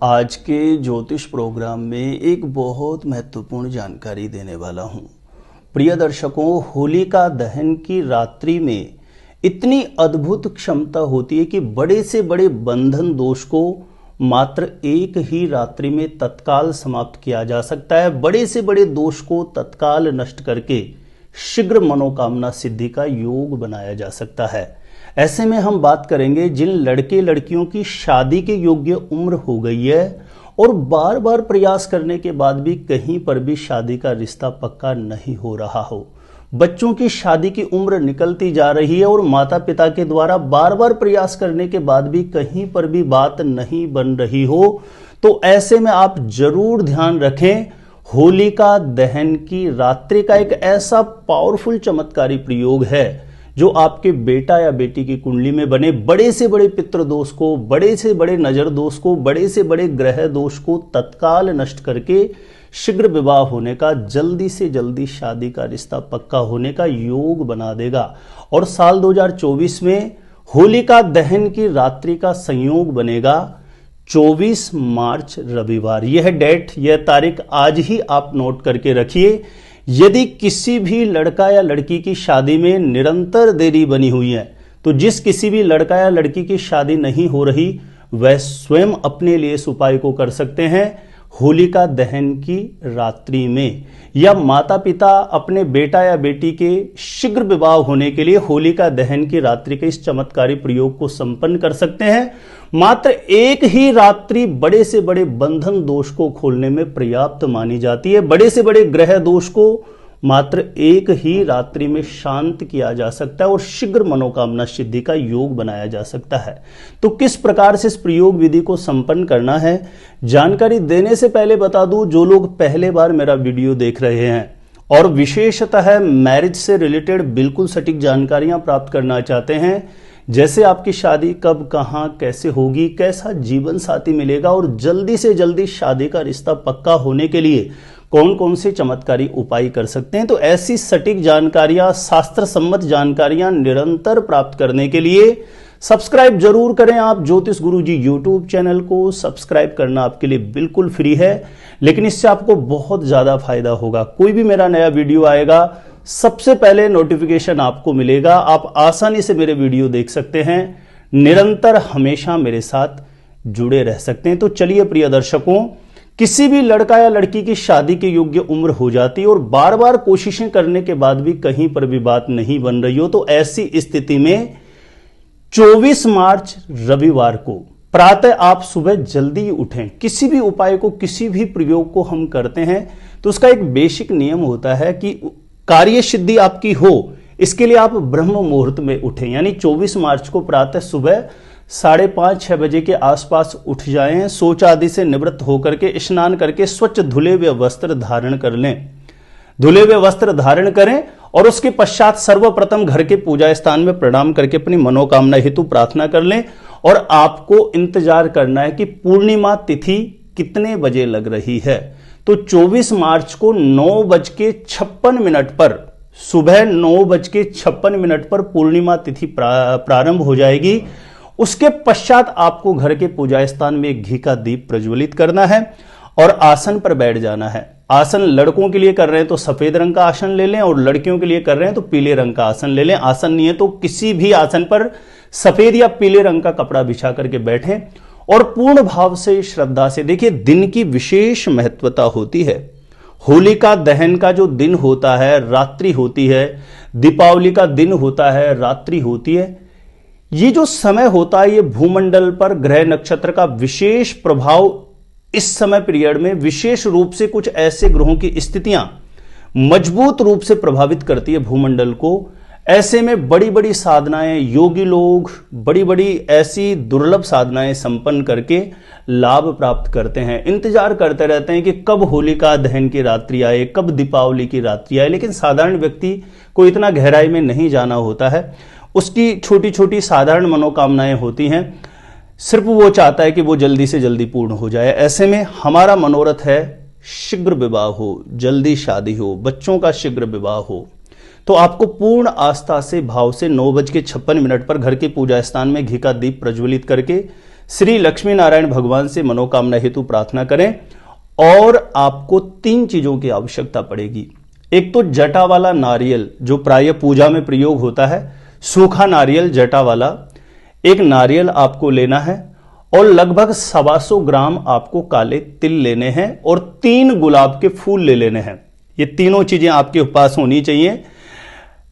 आज के ज्योतिष प्रोग्राम में एक बहुत महत्वपूर्ण जानकारी देने वाला हूं। प्रिय दर्शकों, होलिका दहन की रात्रि में इतनी अद्भुत क्षमता होती है कि बड़े से बड़े बंधन दोष को मात्र एक ही रात्रि में तत्काल समाप्त किया जा सकता है। बड़े से बड़े दोष को तत्काल नष्ट करके शीघ्र मनोकामना सिद्धि का योग बनाया जा सकता है। ऐसे में हम बात करेंगे जिन लड़के लड़कियों की शादी के योग्य उम्र हो गई है और बार बार प्रयास करने के बाद भी कहीं पर भी शादी का रिश्ता पक्का नहीं हो रहा हो, बच्चों की शादी की उम्र निकलती जा रही है और माता पिता के द्वारा बार बार प्रयास करने के बाद भी कहीं पर भी बात नहीं बन रही हो, तो ऐसे में आप जरूर ध्यान रखें। होलिका दहन की रात्रि का एक ऐसा पावरफुल चमत्कारी प्रयोग है जो आपके बेटा या बेटी की कुंडली में बने बड़े से बड़े पितृ दोष को, बड़े से बड़े नजर दोष को, बड़े से बड़े ग्रह दोष को तत्काल नष्ट करके शीघ्र विवाह होने का, जल्दी से जल्दी शादी का रिश्ता पक्का होने का योग बना देगा। और साल 2024 में होलिका दहन की रात्रि का संयोग बनेगा 24 मार्च रविवार। यह डेट, यह तारीख आज ही आप नोट करके रखिए। यदि किसी भी लड़का या लड़की की शादी में निरंतर देरी बनी हुई है, तो जिस किसी भी लड़का या लड़की की शादी नहीं हो रही, वह स्वयं अपने लिए इस उपाय को कर सकते हैं होलिका दहन की रात्रि में। या माता पिता अपने बेटा या बेटी के शीघ्र विवाह होने के लिए होलिका दहन की रात्रि के इस चमत्कारी प्रयोग को संपन्न कर सकते हैं। मात्र एक ही रात्रि बड़े से बड़े बंधन दोष को खोलने में पर्याप्त मानी जाती है। बड़े से बड़े ग्रह दोष को मात्र एक ही रात्रि में शांत किया जा सकता है और शीघ्र मनोकामना सिद्धि का योग बनाया जा सकता है। तो किस प्रकार से इस प्रयोग विधि को संपन्न करना है, जानकारी देने से पहले बता दूं, जो लोग पहले बार मेरा वीडियो देख रहे हैं और विशेषतः मैरिज से रिलेटेड बिल्कुल सटीक जानकारियां प्राप्त करना चाहते हैं, जैसे आपकी शादी कब, कहां, कैसे होगी, कैसा जीवन साथी मिलेगा और जल्दी से जल्दी शादी का रिश्ता पक्का होने के लिए कौन कौन से चमत्कारी उपाय कर सकते हैं, तो ऐसी सटीक जानकारियां, शास्त्र सम्मत जानकारियां निरंतर प्राप्त करने के लिए सब्सक्राइब जरूर करें। आप ज्योतिष गुरुजी यूट्यूब चैनल को सब्सक्राइब करना आपके लिए बिल्कुल फ्री है, लेकिन इससे आपको बहुत ज्यादा फायदा होगा। कोई भी मेरा नया वीडियो आएगा, सबसे पहले नोटिफिकेशन आपको मिलेगा। आप आसानी से मेरे वीडियो देख सकते हैं, निरंतर हमेशा मेरे साथ जुड़े रह सकते हैं। तो चलिए प्रिय दर्शकों, किसी भी लड़का या लड़की की शादी के योग्य उम्र हो जाती है और बार बार कोशिशें करने के बाद भी कहीं पर भी बात नहीं बन रही हो, तो ऐसी स्थिति में 24 मार्च रविवार को प्रातः आप सुबह जल्दी उठें। किसी भी उपाय को, किसी भी प्रयोग को हम करते हैं तो उसका एक बेसिक नियम होता है कि कार्य सिद्धि आपकी हो, इसके लिए आप ब्रह्म मुहूर्त में उठें। यानी 24 मार्च को प्रातः सुबह 5:30-6 बजे के आसपास उठ जाएं, शौच आदि से निवृत्त होकर के स्नान करके स्वच्छ धुले हुए वस्त्र धारण कर लें। धुले हुए वस्त्र धारण करें और उसके पश्चात सर्वप्रथम घर के पूजा स्थान में प्रणाम करके अपनी मनोकामना हेतु प्रार्थना कर लें। और आपको इंतजार करना है कि पूर्णिमा तिथि कितने बजे लग रही है। तो 24 मार्च को 9:56 पर, सुबह 9:56 पर पूर्णिमा तिथि प्रारंभ हो जाएगी। उसके पश्चात आपको घर के पूजा स्थान में एक घी का दीप प्रज्वलित करना है और आसन पर बैठ जाना है। आसन लड़कों के लिए कर रहे हैं तो सफेद रंग का आसन ले लें और लड़कियों के लिए कर रहे हैं तो पीले रंग का आसन ले लें। आसन नहीं है तो किसी भी आसन पर सफेद या पीले रंग का कपड़ा बिछा करके बैठें और पूर्ण भाव से, श्रद्धा से। देखिए, दिन की विशेष महत्वता होती है। होलिका दहन का जो दिन होता है, रात्रि होती है, दीपावली का दिन होता है, रात्रि होती है। ये जो समय होता है, ये भूमंडल पर ग्रह नक्षत्र का विशेष प्रभाव इस समय पीरियड में विशेष रूप से कुछ ऐसे ग्रहों की स्थितियां मजबूत रूप से प्रभावित करती है भूमंडल को। ऐसे में बड़ी बड़ी साधनाएं, योगी लोग बड़ी बड़ी ऐसी दुर्लभ साधनाएं संपन्न करके लाभ प्राप्त करते हैं। इंतजार करते रहते हैं कि कब होलिका दहन की रात्रि आए, कब दीपावली की रात्रि आए, लेकिन साधारण व्यक्ति को इतना गहराई में नहीं जाना होता है। उसकी छोटी छोटी साधारण मनोकामनाएं होती हैं, सिर्फ वो चाहता है कि वो जल्दी से जल्दी पूर्ण हो जाए। ऐसे में हमारा मनोरथ है शीघ्र विवाह हो, जल्दी शादी हो, बच्चों का शीघ्र विवाह हो। तो आपको पूर्ण आस्था से, भाव से 9:56 पर घर के पूजा स्थान में घी का दीप प्रज्वलित करके श्री लक्ष्मी नारायण भगवान से मनोकामना हेतु प्रार्थना करें। और आपको 3 चीजों की आवश्यकता पड़ेगी। एक तो जटा वाला नारियल जो प्राय पूजा में प्रयोग होता है, सूखा नारियल जटा वाला एक नारियल आपको लेना है और लगभग 125 ग्राम आपको काले तिल लेने हैं और 3 गुलाब के फूल ले लेने हैं। ये तीनों चीजें आपके पास होनी चाहिए।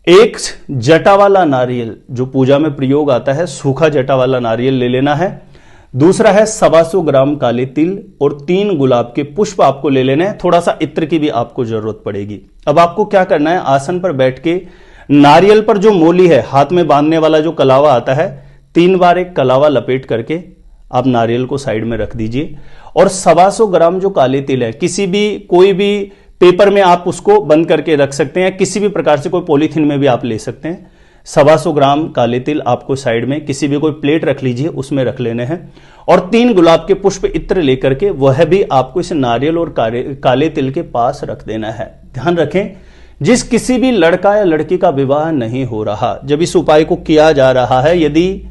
एक जटा वाला नारियल जो पूजा में प्रयोग आता है, सूखा जटा वाला नारियल ले लेना है। दूसरा है 125 ग्राम काले तिल और 3 गुलाब के पुष्प आपको ले लेने हैं। थोड़ा सा इत्र की भी आपको जरूरत पड़ेगी। अब आपको क्या करना है, आसन पर बैठ के नारियल पर जो मोली है, हाथ में बांधने वाला जो कलावा आता है, 3 बार एक कलावा लपेट करके आप नारियल को साइड में रख दीजिए। और 125 ग्राम जो काले तिल है, किसी भी कोई भी पेपर में आप उसको बंद करके रख सकते हैं, किसी भी प्रकार से कोई पॉलीथीन में भी आप ले सकते हैं। 125 ग्राम काले तिल आपको साइड में किसी भी कोई प्लेट रख लीजिए, उसमें रख लेने हैं। और 3 गुलाब के पुष्प इत्र लेकर के वह भी आपको इस नारियल और काले तिल के पास रख देना है। ध्यान रखें, जिस किसी भी लड़का या लड़की का विवाह नहीं हो रहा, जब इस उपाय को किया जा रहा है, यदि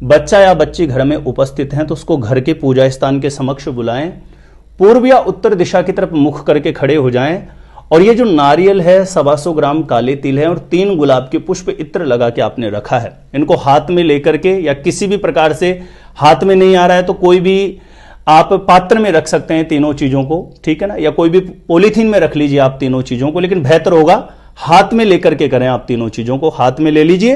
बच्चा या बच्ची घर में उपस्थित हैं तो उसको घर के पूजा स्थान के समक्ष बुलाएं, पूर्व या उत्तर दिशा की तरफ मुख करके खड़े हो जाएं और ये जो नारियल है, 125 ग्राम काले तिल है और 3 गुलाब के पुष्प इत्र लगा के आपने रखा है, इनको हाथ में लेकर के या किसी भी प्रकार से हाथ में नहीं आ रहा है तो कोई भी आप पात्र में रख सकते हैं तीनों चीजों को, ठीक है ना, या कोई भी पॉलीथीन में रख लीजिए आप तीनों चीजों को, लेकिन बेहतर होगा हाथ में लेकर के करें। आप तीनों चीजों को हाथ में ले लीजिए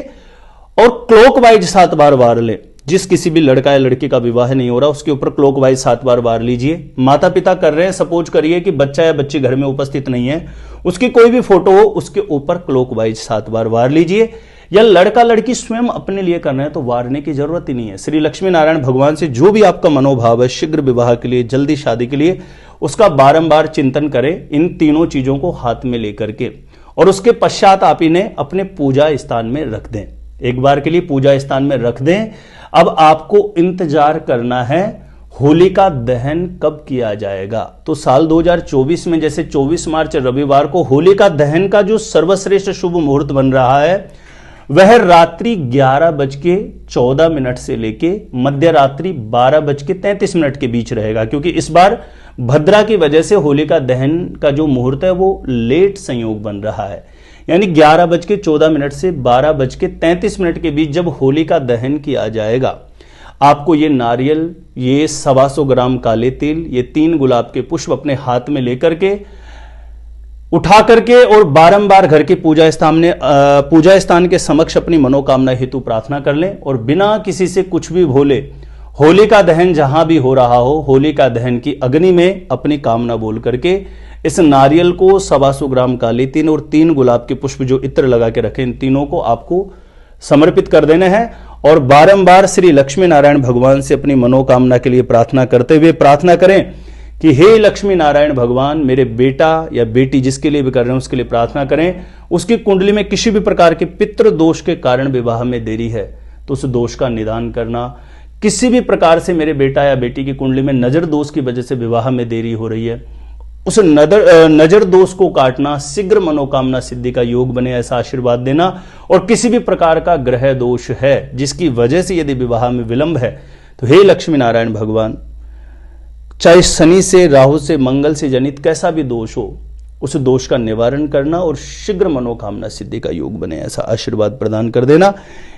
और क्लॉकवाइज 7 बार वार ले। जिस किसी भी लड़का या लड़की का विवाह नहीं हो रहा उसके ऊपर क्लॉकवाइज 7 बार वार लीजिए। माता पिता कर रहे हैं, सपोज करिए कि बच्चा या बच्ची घर में उपस्थित नहीं है, उसकी कोई भी फोटो हो उसके ऊपर क्लॉकवाइज 7 बार वार लीजिए। या लड़का लड़की स्वयं अपने लिए कर रहे हैं तो वारने की जरूरत ही नहीं है। श्री लक्ष्मी नारायण भगवान से जो भी आपका मनोभाव है शीघ्र विवाह के लिए, जल्दी शादी के लिए, उसका बारंबार चिंतन करें इन तीनों चीजों को हाथ में लेकर के। और उसके पश्चात आप इन्हें अपने पूजा स्थान में रख दें, एक बार के लिए पूजा स्थान में रख दें। अब आपको इंतजार करना है होलिका दहन कब किया जाएगा। तो साल 2024 में जैसे 24 मार्च रविवार को होलिका दहन का जो सर्वश्रेष्ठ शुभ मुहूर्त बन रहा है वह रात्रि 11:14 से लेके मध्य रात्रि 12:33 के बीच रहेगा, क्योंकि इस बार भद्रा की वजह से होलिका दहन का जो मुहूर्त है वो लेट संयोग बन रहा है। यानी 11:14 से 12:33 के बीच जब होलिका दहन किया जाएगा, आपको ये नारियल, ये 125 ग्राम काले तिल, ये 3 गुलाब के पुष्प अपने हाथ में लेकर के उठा करके और बारंबार घर के पूजा स्थान के समक्ष अपनी मनोकामना हेतु प्रार्थना कर लें और बिना किसी से कुछ भी भूले होलिका दहन जहां भी हो रहा हो, होलिका दहन की अग्नि में अपनी कामना बोल करके इस नारियल को 125 ग्राम काले तिल और 3 गुलाब के पुष्प जो इत्र लगा के रखे, इन तीनों को आपको समर्पित कर देने हैं। और बारंबार श्री लक्ष्मी नारायण भगवान से अपनी मनोकामना के लिए प्रार्थना करते हुए प्रार्थना करें कि हे लक्ष्मी नारायण भगवान, मेरे बेटा या बेटी जिसके लिए भी कर रहे हैं उसके लिए प्रार्थना करें, उसकी कुंडली में किसी भी प्रकार के पितृ दोष के कारण विवाह में देरी है तो उस दोष का निदान करना। किसी भी प्रकार से मेरे बेटा या बेटी की कुंडली में नजर दोष की वजह से विवाह में देरी हो रही है, उस नजर दोष को काटना, शीघ्र मनोकामना सिद्धि का योग बने ऐसा आशीर्वाद देना। और किसी भी प्रकार का ग्रह दोष है जिसकी वजह से यदि विवाह में विलंब है तो हे लक्ष्मी नारायण भगवान, चाहे शनि से, राहु से, मंगल से जनित कैसा भी दोष हो, उस दोष का निवारण करना और शीघ्र मनोकामना सिद्धि का योग बने ऐसा आशीर्वाद प्रदान कर देना।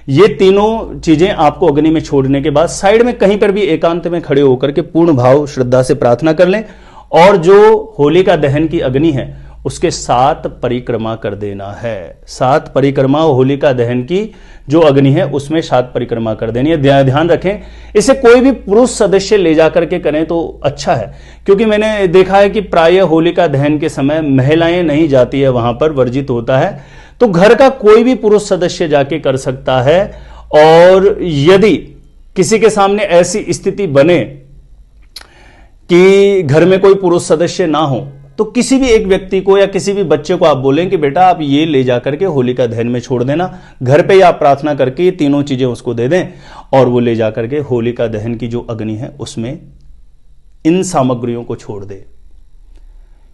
ये तीनों चीजें आपको अग्नि में छोड़ने के बाद साइड में कहीं पर भी एकांत में खड़े होकर के पूर्ण भाव श्रद्धा से प्रार्थना कर लें और जो होलिका दहन की अग्नि है उसके 7 परिक्रमा कर देना है। 7 परिक्रमा होलिका दहन की जो अग्नि है उसमें 7 परिक्रमा कर देनी है। ध्यान रखें, इसे कोई भी पुरुष सदस्य ले जाकर के करें तो अच्छा है, क्योंकि मैंने देखा है कि प्राय होलिका दहन के समय महिलाएं नहीं जाती है, वहां पर वर्जित होता है, तो घर का कोई भी पुरुष सदस्य जाके कर सकता है। और यदि किसी के सामने ऐसी स्थिति बने कि घर में कोई पुरुष सदस्य ना हो तो किसी भी एक व्यक्ति को या किसी भी बच्चे को आप बोलें कि बेटा आप ये ले जाकर के होलिका दहन में छोड़ देना, घर पे ही आप प्रार्थना करके ये तीनों चीजें उसको दे दें और वो ले जाकर के होलिका दहन की जो अग्नि है उसमें इन सामग्रियों को छोड़ दे।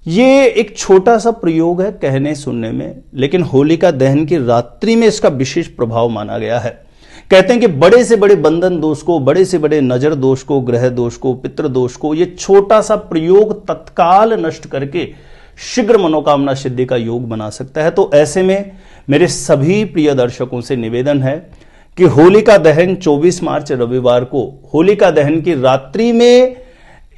ये एक छोटा सा प्रयोग है कहने सुनने में, लेकिन होलिका दहन की रात्रि में इसका विशेष प्रभाव माना गया है कहते हैं कि बड़े से बड़े बंधन दोष को, बड़े से बड़े नजर दोष को, ग्रह दोष को, पितृ दोष को ये छोटा सा प्रयोग तत्काल नष्ट करके शीघ्र मनोकामना सिद्धि का योग बना सकता है। तो ऐसे में मेरे सभी प्रिय दर्शकों से निवेदन है कि होलिका दहन 24 मार्च रविवार को, होलिका दहन की रात्रि में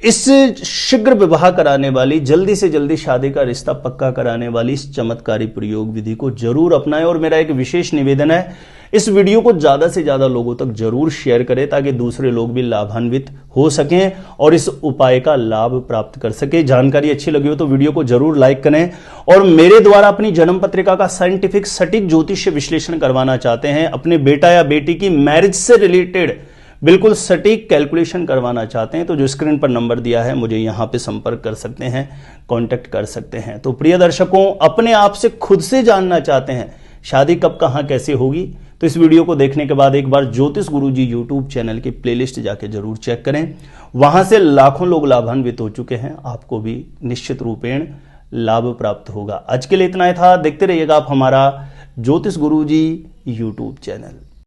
इस शीघ्र विवाह कराने वाली, जल्दी से जल्दी शादी का रिश्ता पक्का कराने वाली इस चमत्कारी प्रयोग विधि को जरूर अपनाएं। और मेरा एक विशेष निवेदन है, इस वीडियो को ज्यादा से ज्यादा लोगों तक जरूर शेयर करें ताकि दूसरे लोग भी लाभान्वित हो सकें और इस उपाय का लाभ प्राप्त कर सके। जानकारी अच्छी लगी हो तो वीडियो को जरूर लाइक करें। और मेरे द्वारा अपनी जन्म पत्रिका का साइंटिफिक सटीक ज्योतिष्य विश्लेषण करवाना चाहते हैं, अपने बेटा या बेटी की मैरिज से रिलेटेड बिल्कुल सटीक कैलकुलेशन करवाना चाहते हैं, तो जो स्क्रीन पर नंबर दिया है मुझे यहां पे संपर्क कर सकते हैं, कांटेक्ट कर सकते हैं। तो प्रिय दर्शकों, अपने आप से खुद से जानना चाहते हैं शादी कब कहां कैसे होगी, तो इस वीडियो को देखने के बाद एक बार ज्योतिष गुरुजी यूट्यूब चैनल की प्लेलिस्ट जाके जरूर चेक करें। वहां से लाखों लोग लाभान्वित हो चुके हैं, आपको भी निश्चित रूपेण लाभ प्राप्त होगा। आज के लिए इतना ही था। देखते रहिएगा आप हमारा ज्योतिष गुरुजी यूट्यूब चैनल।